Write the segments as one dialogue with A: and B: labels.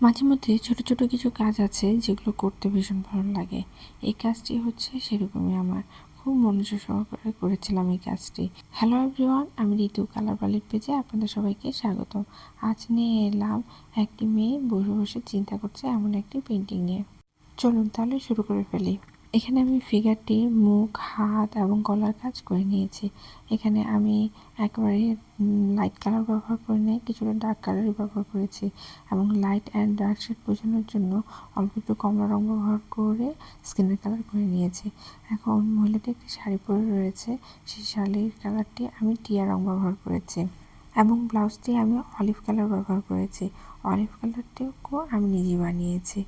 A: মাঝে মধ্যে ছোট ছোট কিছু কাজ আছে যেগুলো করতে ভীষণ ভালো লাগে। এই কাজটি হচ্ছে সেরকমই আমার খুব মনোযোগ সহকারে করেছিলাম এই কাজটি। হ্যালো এভরিওয়ান, আমি ঋতু কালার প্যালেট পেজে আপনাদের সবাইকে স্বাগতম। আজ নিয়ে এলাম একটি মেয়ে বসে বসে চিন্তা করছে এমন একটি পেন্টিং নিয়ে। চলুন তাহলে শুরু করে ফেলি। এখানে আমি ফিগারটির মুখ, হাত এবং গলার কাজ করে নিয়েছি। এখানে আমি একেবারে লাইট কালার ব্যবহার করি নাই, কিছুটা ডার্ক কালারই ব্যবহার করেছি এবং লাইট অ্যান্ড ডার্ক শেড বোঝানোর জন্য অল্প একটু কমলা রঙ ব্যবহার করে স্কিনের কালার করে নিয়েছি। এখন মহিলাটি একটি শাড়ি পরে রয়েছে, সেই শাড়ির কালারটি আমি টিয়া রঙ ব্যবহার করেছি এবং ব্লাউজটি আমি অলিভ কালার ব্যবহার করেছি। অলিভ কালারটিও আমি নিজে বানিয়েছি।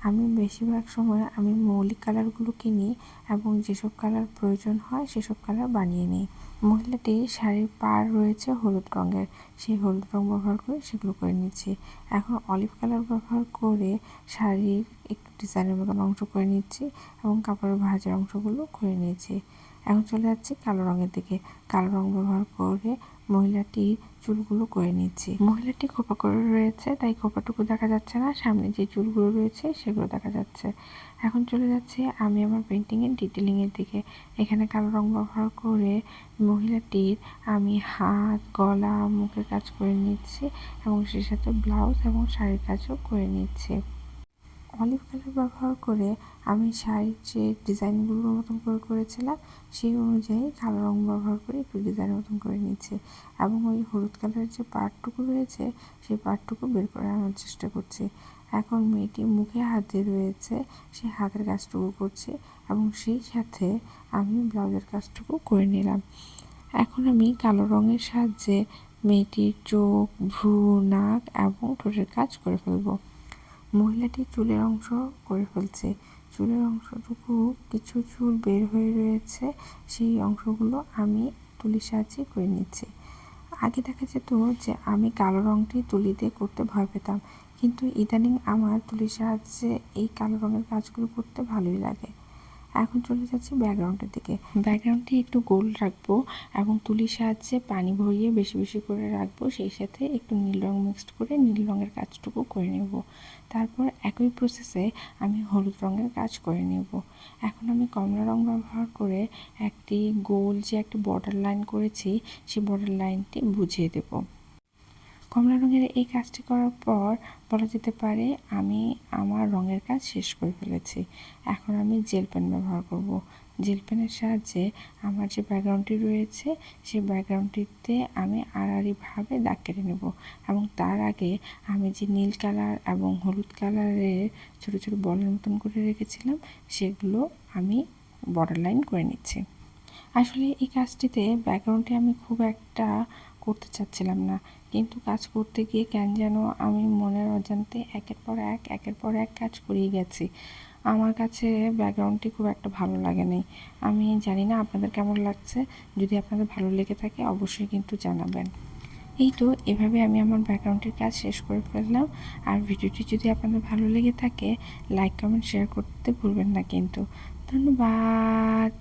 A: আমি বেশিরভাগ সময় আমি মৌলিক কালারগুলো কিনি এবং যেসব কালার প্রয়োজন হয় সেসব কালার বানিয়ে নিই। মহিলাটি শাড়ির পাড় রয়েছে হলুদ রঙের, সেই হলুদ রঙ ব্যবহার করে সেগুলো করে নিচ্ছি। এখন অলিভ কালার ব্যবহার করে শাড়ির একটু ডিজাইনের মতন অংশ করে নিচ্ছি এবং কাপড়ের ভাঁজের অংশগুলো করে নিয়েছি। এখন চলে যাচ্ছি কালো রঙের দিকে। কালো রঙ ব্যবহার করে মহিলাটির চুলগুলো করে নিচ্ছি। মহিলাটি খোপা করে রয়েছে, তাই খোপাটুকু দেখা যাচ্ছে না, সামনে যে চুলগুলো রয়েছে সেগুলো দেখা যাচ্ছে। এখন চলে যাচ্ছি আমি আমার পেন্টিংয়ের ডিটেলিংয়ের দিকে। এখানে কালো রঙ ব্যবহার করে মহিলাটির আমি হাত, গলা, মুখের কাজ করে নিচ্ছি এবং সেই সাথে ব্লাউজ এবং শাড়ির কাজও করে নিচ্ছি। অলিভ কালার ব্যবহার করে আমি শাড়ির যে ডিজাইনগুলোর মতন করে করেছিলাম সেই অনুযায়ী কালো রঙ ব্যবহার করে একটু ডিজাইনের মতন করে নিচ্ছি এবং ওই হলুদ কালারের যে পার্টটুকু রয়েছে সেই পার্টটুকু বের করে আনার চেষ্টা করছি। এখন মেয়েটি মুখে হাত দিয়ে রয়েছে, সেই হাতের কাজটুকু করছি এবং সেই সাথে আমি ব্লাউজের কাজটুকু করে নিলাম। এখন আমি কালো রঙের সাহায্যে মেয়েটির চোখ, ভ্রু, নাক এবং ঠোঁটের কাজ করে ফেলবো। মহিলাটি চুলের অংশ করে ফেলছে। চুলের অংশটুকু কিছু চুল বের হয়ে রয়েছে, সেই অংশগুলো আমি তুলির সাহায্যে করে নিচ্ছি। আগে দেখা যেত যে আমি কালো রঙটি তুলি দিয়ে করতে ভয় পেতাম, কিন্তু ইদানিং আমার তুলির সাহায্যে এই কালো রঙের কাজগুলো করতে ভালোই লাগে। এখন চলে যাচ্ছি ব্যাকগ্রাউন্ডের দিকে। ব্যাকগ্রাউন্ডটি একটু গোল রাখবো এবং তুলির সাহায্যে পানি ভরিয়ে বেশি বেশি করে রাখবো, সেই সাথে একটু নীল রঙ মিক্সড করে নীল রঙের কাজটুকু করে নেব। তারপর একই প্রসেসে আমি হলুদ রঙের কাজ করে নেব। এখন আমি কমলা রঙ ব্যবহার করে একটি গোল যে একটি বর্ডার লাইন করেছি সেই বর্ডার লাইনটি বুঝিয়ে দেব। কমলা রঙের এই কাজটি করার পর বলা যেতে পারে আমি আমার রঙের কাজ শেষ করে ফেলেছি। এখন আমি জেল পেন ব্যবহার করব। জেল পেনের সাহায্যে আমার যে ব্যাকগ্রাউন্ডটি রয়েছে সেই ব্যাকগ্রাউন্ডটিতে আমি আড়াআড়িভাবে দাগ কেটে নেব এবং তার আগে আমি যে নীল কালার এবং হলুদ কালারের ছোটো ছোটো বলের মতন করে রেখেছিলাম সেগুলো আমি বর্ডার লাইন করে নিচ্ছি। আসলে এই কাজটিতে ব্যাকগ্রাউন্ডটি আমি খুব একটা করতে চাচ্ছিলাম না, কিন্তু কাজ করতে গিয়ে কেন যেন আমি মনের অজান্তে একের পর এক কাজ করেই গেছি। আমার কাছে ব্যাকগ্রাউন্ডটি খুব একটা ভালো লাগেনি। আমি জানি না আপনাদের কেমন লাগছে। যদি আপনাদের ভালো লেগে থাকে অবশ্যই কিন্তু জানাবেন। এই তো এভাবে আমি আমার ব্যাকগ্রাউন্ডের কাজ শেষ করে ফেললাম। আর ভিডিওটি যদি আপনাদের ভালো লেগে থাকে লাইক, কমেন্ট, শেয়ার করতে ভুলবেন না কিন্তু। ধন্যবাদ।